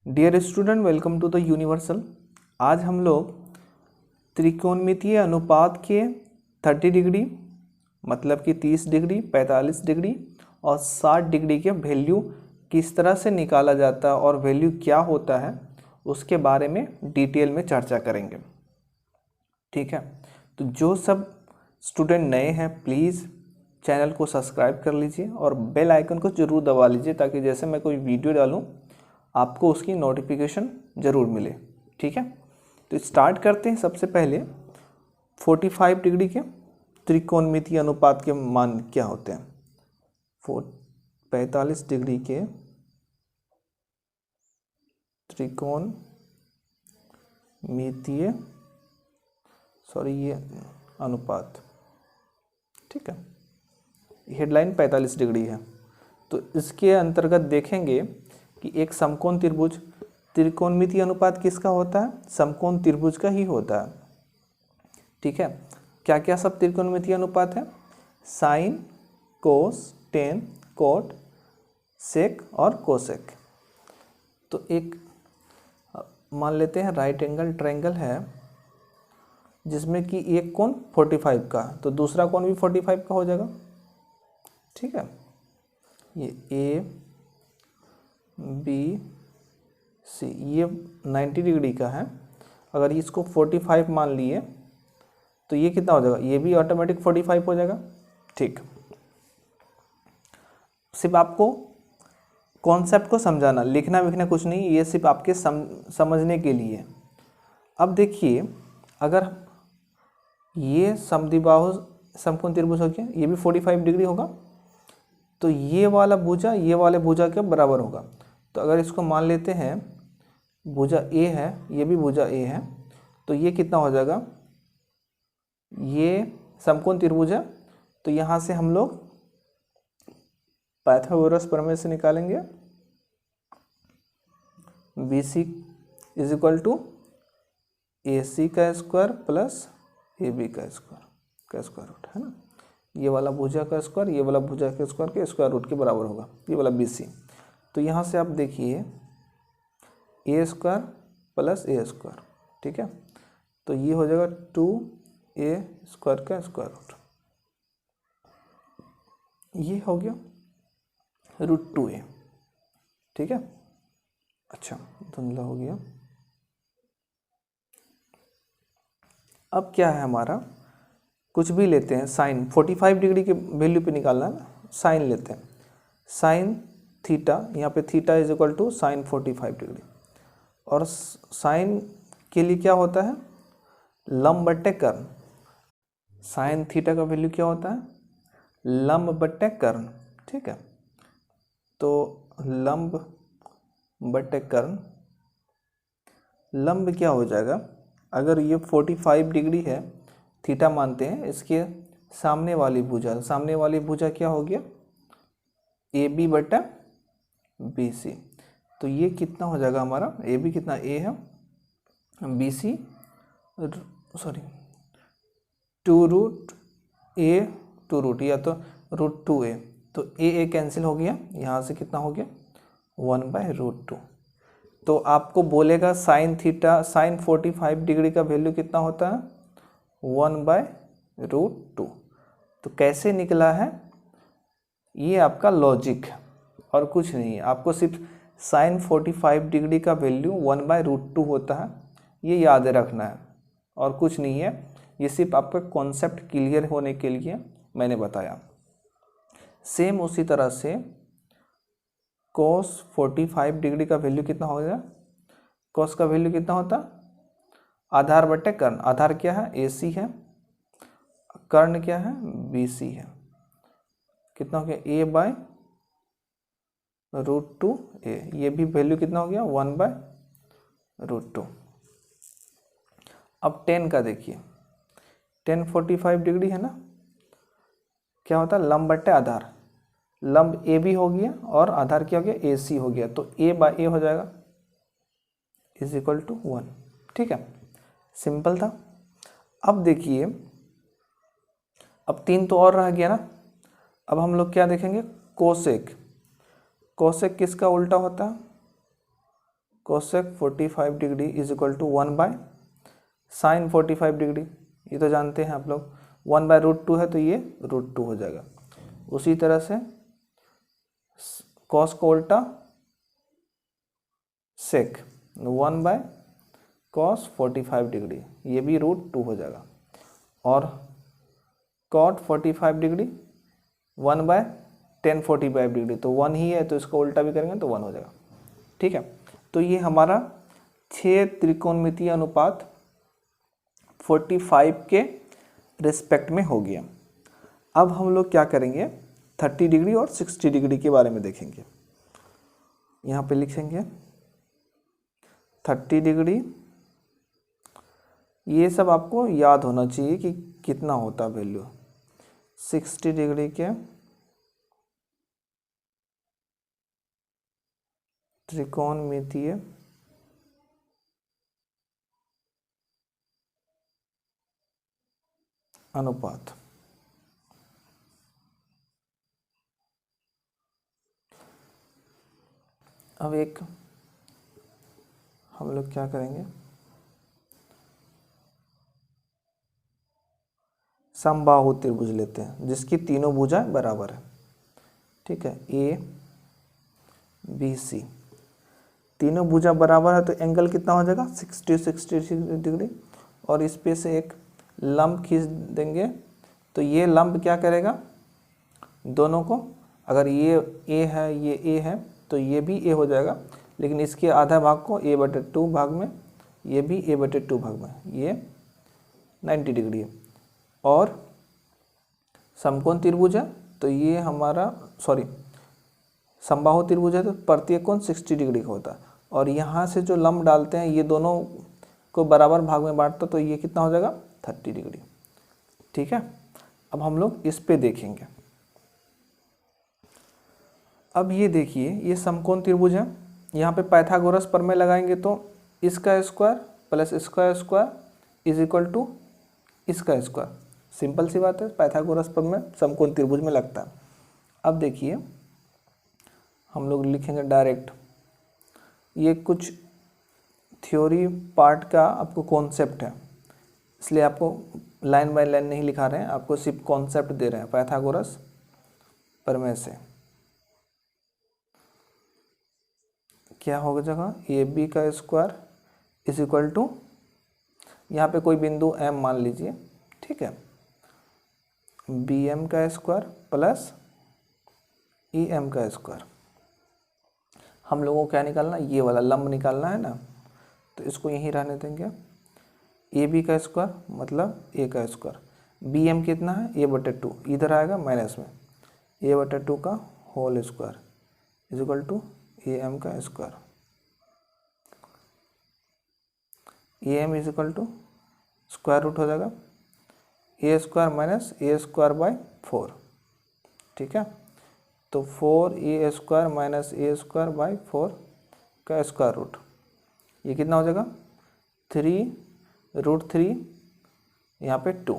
Dear student, welcome to the universal. आज हम लोग त्रिकोणमितीय अनुपात के 30 डिग्री मतलब कि 30 डिग्री, 45 डिग्री और 60 डिग्री के वैल्यू किस तरह से निकाला जाता है और वैल्यू क्या होता है उसके बारे में डिटेल में चर्चा करेंगे। ठीक है, तो जो सब स्टूडेंट नए हैं प्लीज़ चैनल को सब्सक्राइब कर लीजिए और बेल आइकन को ज़रूर दबा लीजिए ताकि जैसे मैं कोई वीडियो डालूं आपको उसकी नोटिफिकेशन ज़रूर मिले। ठीक है, तो स्टार्ट करते हैं। सबसे पहले 45 डिग्री के त्रिकोणमितीय अनुपात के मान क्या होते हैं। 45 डिग्री के त्रिकोणमितीय ये अनुपात। ठीक है, हेडलाइन 45 डिग्री है, तो इसके अंतर्गत देखेंगे कि एक समकोण त्रिभुज, त्रिकोणमितीय अनुपात किसका होता है? समकोण त्रिभुज का ही होता है। ठीक है, क्या क्या सब त्रिकोणमितीय अनुपात है? साइन, कोस, टेन, कोट, सेक और कोसेक। तो एक मान लेते हैं राइट एंगल ट्रायंगल है जिसमें कि एक कोण 45 का, तो दूसरा कोण भी 45 का हो जाएगा। ठीक है, ये ए बी सी ये 90 डिग्री का है। अगर इसको 45 मान लिए तो ये कितना हो जाएगा? ये भी ऑटोमेटिक 45 हो जाएगा। ठीक, सिर्फ आपको कॉन्सेप्ट को समझाना, लिखना विखना कुछ नहीं, ये सिर्फ आपके समझने के लिए। अब देखिए, अगर ये समद्विबाहु समकोण त्रिभुज हो गया, ये भी 45 डिग्री होगा, तो ये वाला भुजा ये वाले भुजा के बराबर होगा। तो अगर इसको मान लेते हैं भुजा ए है, ये भी भुजा ए है, तो ये कितना हो जाएगा? ये समकोण त्रिभुज है, तो यहाँ से हम लोग पाइथागोरस प्रमेय से निकालेंगे BC is equal to AC का स्क्वायर प्लस AB का स्क्वायर रूट, है ना। ये वाला भुजा का स्क्वायर ये वाला भुजा के स्क्वायर के स्क्वायर रूट के बराबर होगा, ये वाला BC। तो यहाँ से आप देखिए A square plus A square. ठीक है, तो ये हो जाएगा 2A स्क्वायर का स्क्वायर रूट, ये हो गया √2A। ठीक है, अच्छा धुंधला हो गया। अब क्या है हमारा, कुछ भी लेते हैं, साइन 45 डिग्री के वैल्यू पे निकालना है ना, साइन लेते हैं, साइन थीटा, यहाँ पे theta is equal to sine 45 degree. और साइन के लिए क्या होता है? लंब बट्टे कर्ण। साइन थीटा का वैल्यू क्या होता है? लंब बट्टे कर्ण। ठीक है, तो लंब बट्टे कर्ण, लंब क्या हो जाएगा? अगर ये 45 डिग्री है, थीटा मानते हैं, इसके सामने वाली भुजा क्या हो गया? AB बटा BC। तो ये कितना हो जाएगा हमारा? AB कितना? A है, BC 2√A या तो √2A, तो A कैंसिल हो गया, यहाँ से कितना हो गया? 1/√2। तो आपको बोलेगा साइन थीटा, साइन 45 डिग्री का वैल्यू कितना होता है? 1/√2। तो कैसे निकला है? ये आपका लॉजिक है और कुछ नहीं है। आपको सिर्फ साइन 45 डिग्री का वैल्यू 1/√2 होता है, ये याद रखना है और कुछ नहीं है। ये सिर्फ आपका कॉन्सेप्ट क्लियर होने के लिए मैंने बताया। सेम उसी तरह से cos 45 डिग्री का वैल्यू कितना हो गया? cos का वैल्यू कितना होता? आधार बटे कर्ण। आधार क्या है? AC है, कर्ण क्या है? BC है। कितना हो गया? A/√2A। ये भी वैल्यू कितना हो गया? 1/√2। अब टेन का देखिए, टेन 45 डिग्री है ना, क्या होता है? लंब बटे आधार। लंब AB हो गया और आधार क्या हो गया? AC हो गया, तो A/A हो जाएगा इज इक्वल टू 1। ठीक है, सिंपल था। अब देखिए, अब 3 तो और रह गया ना। अब हम लोग क्या देखेंगे? कोसेक। कोसेक किसका उल्टा होता है? Cosec 45 degree is equal to 1 by sine 45 degree, ये तो जानते हैं आप लोग। 1 बाय √2 है तो ये √2 हो जाएगा। उसी तरह से कॉस को उल्टा सेक 1 बाय कॉस 45 डिग्री, ये भी √2 हो जाएगा। और cot 45 degree 1 by tan 45 degree, तो 1 ही है तो इसको उल्टा भी करेंगे तो 1 हो जाएगा। ठीक है, तो ये हमारा 6 त्रिकोणमितीय अनुपात 45 के रिस्पेक्ट में हो गया। अब हम लोग क्या करेंगे, 30 डिग्री और 60 डिग्री के बारे में देखेंगे। यहाँ पे लिखेंगे 30 डिग्री, ये सब आपको याद होना चाहिए कि कितना होता वैल्यू। 60 डिग्री के त्रिकोणमितीय अनुपात। अब एक हम लोग क्या करेंगे, समबाहु त्रिभुज लेते हैं जिसकी तीनों भुजाएं बराबर है। ठीक है, ए बी सी, तीनों भुजा बराबर है तो एंगल कितना हो जाएगा 60 डिग्री। और इस पे से एक लंब खींच देंगे तो ये लंब क्या करेगा, दोनों को, अगर ये ए है ये ए है तो ये भी ए हो जाएगा, लेकिन इसके आधा भाग को a/2 भाग में, ये भी a/2 भाग में, ये 90 डिग्री है। और समकोण त्रिभुज है तो ये हमारा समबाहु त्रिभुज है तो प्रत्येक कोण 60 डिग्री का होता है। और यहाँ से जो लंब डालते हैं ये दोनों को बराबर भाग में बांटता तो ये कितना हो जाएगा 30 डिग्री। ठीक है, अब हम लोग इस पे देखेंगे। अब ये देखिए, ये समकोण त्रिभुज है, यहाँ पे पाइथागोरस प्रमेय लगाएंगे तो इसका स्क्वायर प्लस इसका स्क्वायर इज इक्वल टू इसका स्क्वायर। सिंपल सी बात है, पाइथागोरस प्रमेय समकोण त्रिभुज में लगता है। अब देखिए हम लोग लिखेंगे डायरेक्ट, ये कुछ थ्योरी पार्ट का आपको कॉन्सेप्ट है, इसलिए आपको लाइन बाय लाइन नहीं लिखा रहे हैं, आपको सिर्फ कॉन्सेप्ट दे रहे हैं पाइथागोरस प्रमेय से। क्या होगा जगह, ए बी का स्क्वायर इज इक्वल टू, यहाँ पे कोई बिंदु एम मान लीजिए, ठीक है, बी एम का स्क्वायर प्लस ई एम का स्क्वायर। हम लोगों को क्या निकालना, ये वाला लंब निकालना है ना, तो इसको यहीं रहने देंगे। ए बी का स्क्वायर मतलब ए का स्क्वायर, बी एम कितना है a/2, इधर आएगा माइनस में, a/2 का whole square is equal to A M का square. A M is equal to square root हो जाएगा A square minus A square by 4। ठीक है, तो 4a square minus A square by 4 का स्क्वायर रूट, ये कितना हो जाएगा 3√3, यहाँ पे 2,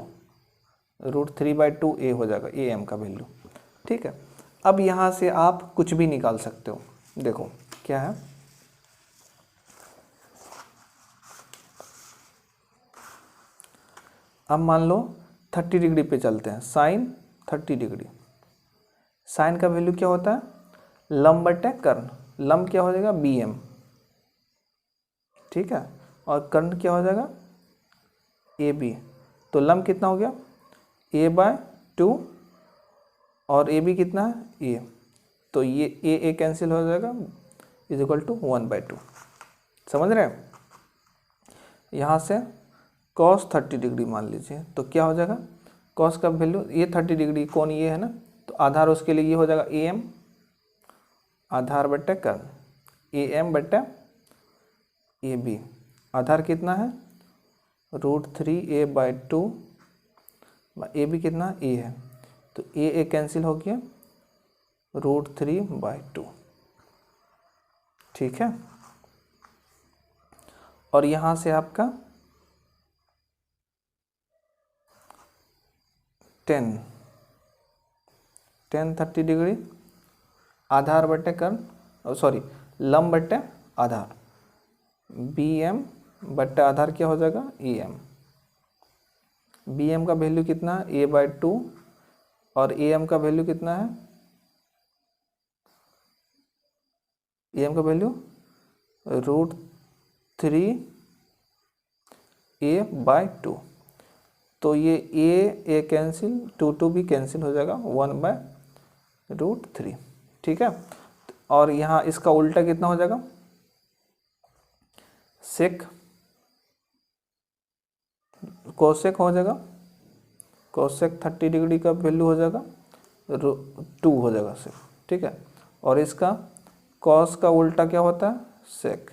√3/2 a हो जाएगा ए एम का वैल्यू। ठीक है, अब यहाँ से आप कुछ भी निकाल सकते हो। देखो क्या है, अब मान लो 30 डिग्री पे चलते हैं, साइन 30 डिग्री, साइन का वैल्यू क्या होता है, लंब बटे कर्ण, लंब क्या हो जाएगा बी एम, ठीक है, और कर्ण क्या हो जाएगा ए बी। तो लंब कितना हो गया a/2 और ए बी कितना है ए, तो ये ए कैंसिल हो जाएगा इज इक्वल टू 1/2। समझ रहे हैं, यहाँ से cos 30 डिग्री मान लीजिए तो क्या हो जाएगा, cos का वैल्यू, ये 30 डिग्री कोण ये है ना, तो आधार उसके लिए ये हो जाएगा ए एम, आधार बटे कर्ण, ए एम बटे ए बी, आधार कितना है √3a/2, ए बी कितना ए है, तो ए कैंसिल हो गया √3/2। ठीक है, और यहाँ से आपका 10 30 डिग्री आधार बटे कर्ण, लंब बटे आधार, बी एम बट्टा आधार क्या हो जाएगा ए एम। बी एम का वैल्यू कितना है a/2 और ए एम का वैल्यू कितना है, ए एम का वैल्यू √3a/2। तो ये ए कैंसिल, 2 भी कैंसिल हो जाएगा, 1/√3। ठीक है, और यहाँ इसका उल्टा कितना हो जाएगा, सेक कोसेक हो जाएगा, कोसेक 30 डिग्री का वैल्यू हो जाएगा 2 हो जाएगा सेक। ठीक है, और इसका कॉस का उल्टा क्या होता है, सेक।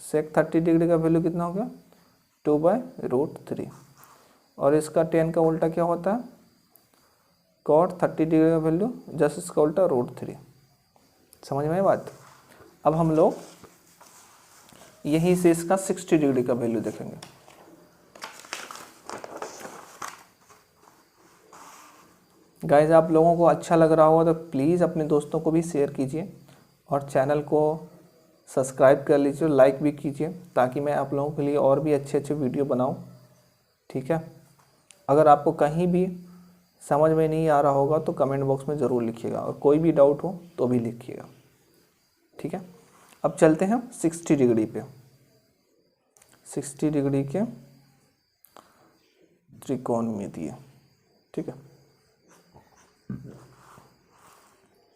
सेक 30 डिग्री का वैल्यू कितना हो गया 2/√3। और इसका टेन का उल्टा क्या होता है, कॉट 30 डिग्री का वैल्यू जस्ट इसका उल्टा √3। समझ में आई बात। अब हम लोग यहीं से इसका 60 डिग्री का वैल्यू देखेंगे। गाइज आप लोगों को अच्छा लग रहा होगा तो प्लीज़ अपने दोस्तों को भी शेयर कीजिए और चैनल को सब्सक्राइब कर लीजिए, लाइक भी कीजिए, ताकि मैं आप लोगों के लिए और भी अच्छे अच्छे वीडियो बनाऊं। ठीक है, अगर आपको कहीं भी समझ में नहीं आ रहा होगा तो कमेंट बॉक्स में ज़रूर लिखिएगा, और कोई भी डाउट हो तो भी लिखिएगा। ठीक है, अब चलते हैं 60 डिग्री पे। 60 डिग्री के त्रिकोणमितीय। ठीक है,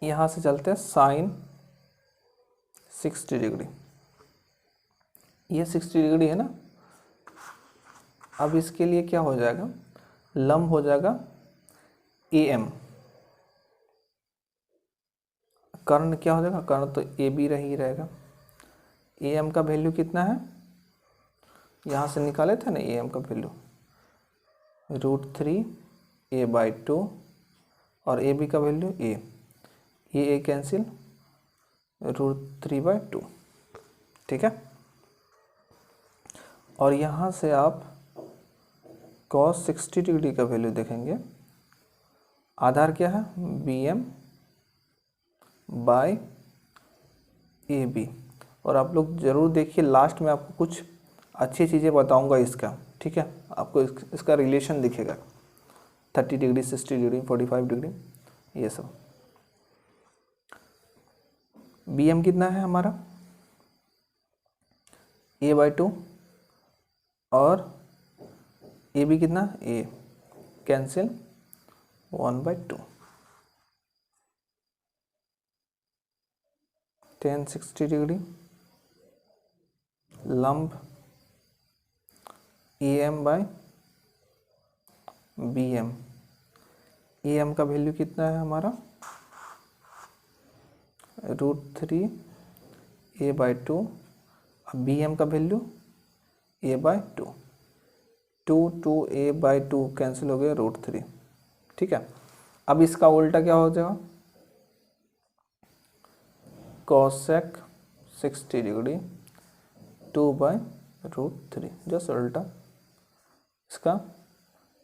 यहाँ से चलते हैं साइन 60 डिग्री। ये 60 डिग्री है ना, अब इसके लिए क्या हो जाएगा, लंब हो जाएगा ए एम। कर्ण क्या हो जाएगा, कर्ण तो ए बी रही रहेगा। ए एम का वैल्यू कितना है, यहाँ से निकाले थे ना ए एम का वैल्यू √3a/2 और ए बी का वैल्यू ए कैंसिल √3/2। ठीक है, और यहाँ से आप cos 60 डिग्री का वैल्यू देखेंगे, आधार क्या है BM/AB। और आप लोग ज़रूर देखिए, लास्ट में आपको कुछ अच्छी चीज़ें बताऊंगा इसका। ठीक है, आपको इसका रिलेशन दिखेगा, 30 डिग्री 60 डिग्री 45 डिग्री ये सब। BM कितना है हमारा a/2 और AB कितना a कैंसिल 1/2। tan 60 डिग्री लंब AM/BM। AM का वैल्यू कितना है हमारा √3a/2। अब BM का वैल्यू a/2, 2a/2 कैंसिल हो गया √3। ठीक है, अब इसका उल्टा क्या हो जाएगा, कोसेक 60 डिग्री 2/√3, जस्ट उल्टा। इसका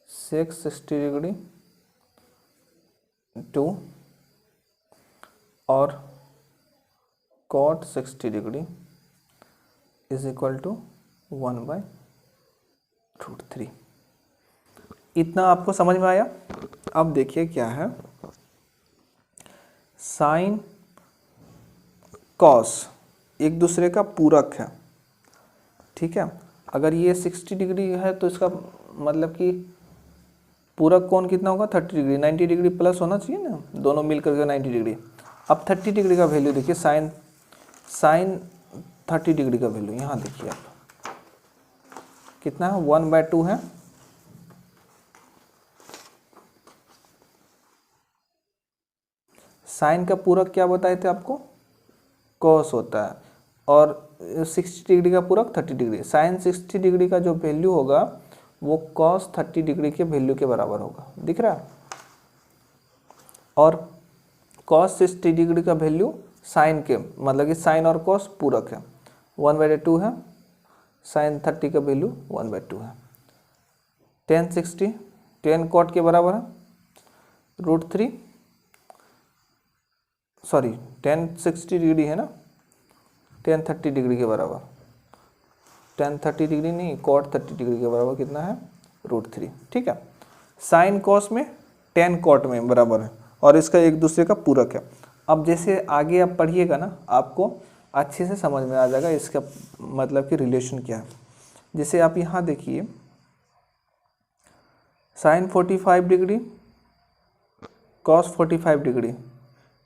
सेक 60 डिग्री 2 और cot 60 degree is equal to 1/√3। इतना आपको समझ में आया। अब देखिए क्या है, साइन कॉस एक दूसरे का पूरक है। ठीक है, अगर ये 60 डिग्री है तो इसका मतलब कि पूरक कोण कितना होगा 30 डिग्री, 90 डिग्री प्लस होना चाहिए ना, दोनों मिलकर के 90 डिग्री। अब 30 डिग्री का वैल्यू देखिए, साइन 30 डिग्री का वैल्यू यहाँ देखिए आप कितना है 1/2 है। साइन का पूरक क्या बताए थे आपको, कॉस होता है, और 60 डिग्री का पूरक 30 डिग्री। साइन 60 डिग्री का जो वैल्यू होगा वो कॉस 30 डिग्री के वैल्यू के बराबर होगा, दिख रहा है। और कॉस 60 डिग्री का वैल्यू साइन के, मतलब कि साइन और कॉस पूरक है, 1/2 है। साइन 30 का वैल्यू 1/2 है। tan 60 tan कॉट के बराबर है √3, सॉरी tan 60 डिग्री है ना, tan 30 डिग्री के बराबर tan 30 डिग्री नहीं, cot 30 डिग्री के बराबर कितना है, √3। ठीक है, साइन कॉस में tan cot में बराबर है और इसका एक दूसरे का पूरक है। अब जैसे आगे आप पढ़िएगा ना, आपको अच्छे से समझ में आ जाएगा इसका मतलब कि रिलेशन क्या है। जैसे आप यहाँ देखिए, sine 45 degree cos 45 degree,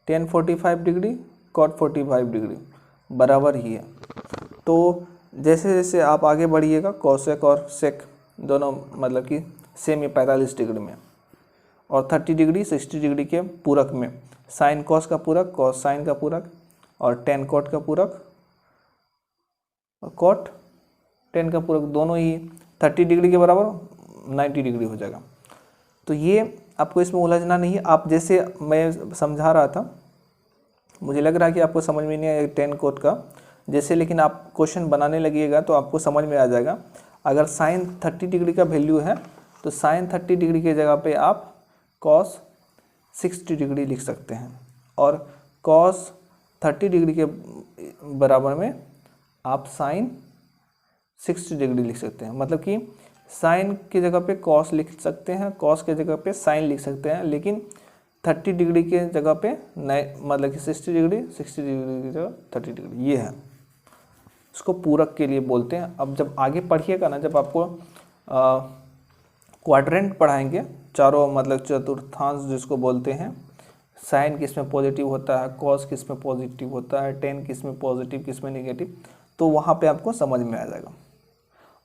tan 45 degree cot 45 degree बराबर ही है। तो जैसे जैसे आप आगे बढ़िएगा, कोसेक और सेक दोनों मतलब कि सेम है 45 डिग्री में, और 30 डिग्री 60 डिग्री के पूरक में साइन कॉस का पूरक, कॉस साइन का पूरक, और tan cot का पूरक, और cot tan का पूरक, दोनों ही 30 डिग्री के बराबर 90 डिग्री हो जाएगा। तो ये आपको इसमें उलझना नहीं है। आप जैसे मैं समझा रहा था, मुझे लग रहा है कि आपको समझ में नहीं आया tan cot का जैसे, लेकिन आप क्वेश्चन बनाने लगिएगा तो आपको समझ में आ जाएगा। अगर साइन 30 डिग्री का वैल्यू है तो साइन 30 डिग्री की जगह पे आप cos 60 डिग्री लिख सकते हैं, और cos 30 डिग्री के बराबर में आप साइन 60 डिग्री लिख सकते हैं। मतलब कि साइन की जगह पे cos लिख सकते हैं, cos की जगह पे साइन लिख सकते हैं, लेकिन 30 डिग्री के जगह पे नए मतलब कि 60 डिग्री की जगह 30 डिग्री, ये है, इसको पूरक के लिए बोलते हैं। अब जब आगे पढ़िएगा ना, जब आपको क्वाड्रेंट पढ़ाएंगे, चारों मतलब चतुर्थांश जिसको बोलते हैं, साइन किस में पॉजिटिव होता है, कॉस किस में पॉजिटिव होता है, टेन किस में पॉजिटिव किस में निगेटिव, तो वहाँ पे आपको समझ में आ जाएगा।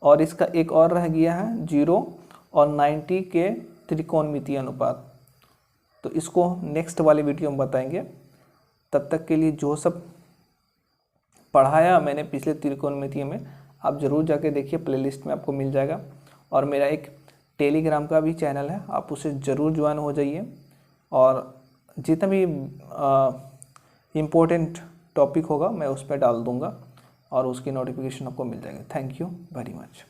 और इसका एक और रह गया है 0 और 90 के त्रिकोणमितीय अनुपात, तो इसको नेक्स्ट वाले वीडियो में बताएंगे। तब तक के लिए जो सब पढ़ाया मैंने पिछले त्रिकोणमितीय में, आप ज़रूर जाके देखिए, प्लेलिस्ट में आपको मिल जाएगा। और मेरा एक टेलीग्राम का भी चैनल है, आप उसे ज़रूर ज्वाइन हो जाइए, और जितना भी इम्पोर्टेंट टॉपिक होगा मैं उस पर डाल दूँगा और उसकी नोटिफिकेशन आपको मिल जाएगी। Thank you very much.